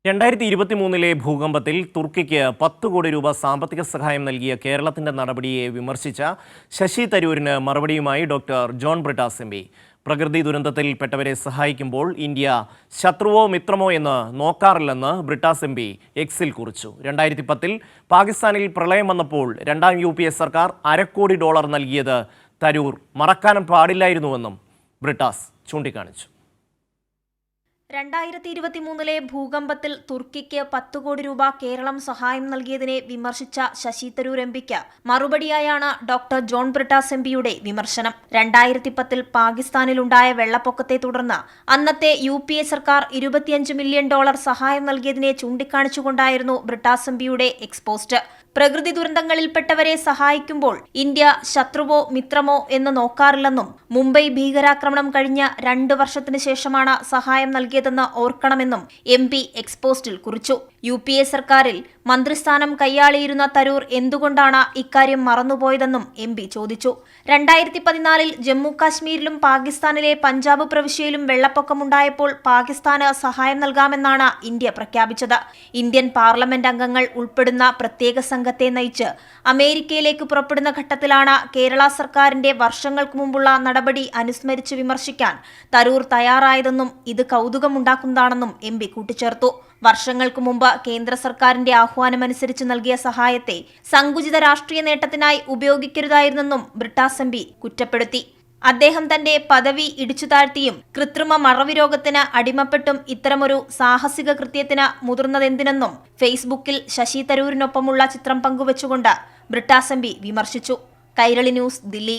2023 ഭൂകമ്പത്തിൽ തുർക്കിക്ക് 10 കോടി രൂപ സാമ്പത്തിക സഹായം നൽകിയ കേരളത്തിന്റെ നടപടിയെ വിമർശിച്ച ശശി തരൂരിന് മറുപടിയുമായി doctor John Brittas M P. പ്രകൃതി ദുരന്തത്തിൽപ്പെട്ടവരെ സഹായിക്കുമ്പോൾ ഇന്ത്യ ശത്രുവോ മിത്രമോ എന്ന് നോക്കാറില്ലെന്ന് ബ്രിട്ടാസ് എം പി എക്സിൽ കുറിച്ചു. 2010 പാകിസ്ഥാനിൽ പ്രളയം വന്നപ്പോൾ രണ്ടാം UPA സർക്കാർ $2 കോടി നൽകിയത് തരൂർ മറക്കാനും പാടില്ലായിരുന്നുവെന്നും ബ്രിട്ടാസ് ചൂണ്ടിക്കാണിച്ചു. 2023 ഭൂകമ്പത്തിൽ തുർക്കിക്ക് 10 കോടി രൂപ കേരളം സഹായം നൽകിയതിനെ വിമർശിച്ച ശശി തരൂർ എംപിക്ക് മറുപടിയായാണ് ഡോക്ടർ ജോൺ ബ്രിട്ടാസ് എംപിയുടെ വിമർശനം. 2010 പാകിസ്ഥാനിലുണ്ടായ വെള്ളപ്പൊക്കത്തെ തുടർന്ന് അന്നത്തെ UPA സർക്കാർ $25 മില്യൺ സഹായം നൽകിയതിനെ ചൂണ്ടിക്കാണിച്ചുകൊണ്ടായിരുന്നു ബ്രിട്ടാസ് എംപിയുടെ എക്സ്പോസ്റ്റ്. പ്രകൃതി ദുരന്തങ്ങളിൽപ്പെട്ടവരെ സഹായിക്കുമ്പോൾ ഇന്ത്യ ശത്രുവോ മിത്രമോ എന്ന് നോക്കാറില്ലെന്നും മുംബൈ ഭീകരാക്രമണം കഴിഞ്ഞ 2 വർഷത്തിന് ശേഷമാണ് സഹായം നൽകിയതെന്ന് ഓർക്കണമെന്നും MP എക്സ്പോസ്റ്റിൽ കുറിച്ചു. UPA സർക്കാരിൽ മന്ത്രിസ്ഥാനം കൈയാളിയിരുന്ന തരൂർ എന്തുകൊണ്ടാണ് ഇക്കാര്യം മറന്നുപോയതെന്നും MP ചോദിച്ചു. 2014 ജമ്മു കാശ്മീരിലും പാകിസ്ഥാനിലെ പഞ്ചാബ് പ്രവിശ്യയിലും വെള്ളപ്പൊക്കമുണ്ടായപ്പോൾ പാകിസ്ഥാന് സഹായം നൽകാമെന്നാണ് ഇന്ത്യ പ്രഖ്യാപിച്ചത്. ഇന്ത്യൻ പാർലമെന്റ് അംഗങ്ങൾ ഉൾപ്പെടുന്ന പ്രത്യേക സംഘത്തെ നയിച്ച് അമേരിക്കയിലേക്ക് പുറപ്പെടുന്ന ഘട്ടത്തിലാണ് കേരള സർക്കാരിന്റെ വർഷങ്ങൾക്ക് മുമ്പുള്ള നടപടി അനുസ്മരിച്ച് വിമർശിക്കാൻ തരൂർ തയ്യാറായതെന്നും ഇത് കൗതുകമുണ്ടാക്കുന്നതാണെന്നും MP കൂട്ടിച്ചേർത്തു. വർഷങ്ങൾക്ക് മുമ്പ് കേന്ദ്ര സർക്കാരിന്റെ ആഹ്വാനമനുസരിച്ച് നൽകിയ സഹായത്തെ സങ്കുചിത രാഷ്ട്രീയ നേട്ടത്തിനായി ഉപയോഗിക്കരുതായിരുന്നെന്നും ബ്രിട്ടാസ് എംപി കുറ്റപ്പെടുത്തി. അദ്ദേഹം തന്റെ പദവി ഇടിച്ചുതാഴ്ത്തിയും കൃത്രിമ മറവി രോഗത്തിന് അടിമപ്പെട്ടും ഇത്തരമൊരു സാഹസിക കൃത്യത്തിന് മുതിർന്നതെന്തിനെന്നും ഫേസ്ബുക്കിൽ ശശി തരൂരിനൊപ്പമുള്ള ചിത്രം പങ്കുവച്ചുകൊണ്ട് ബ്രിട്ടാസ് എംപി വിമർശിച്ചു. കൈരളി ന്യൂസ്, ദില്ലി.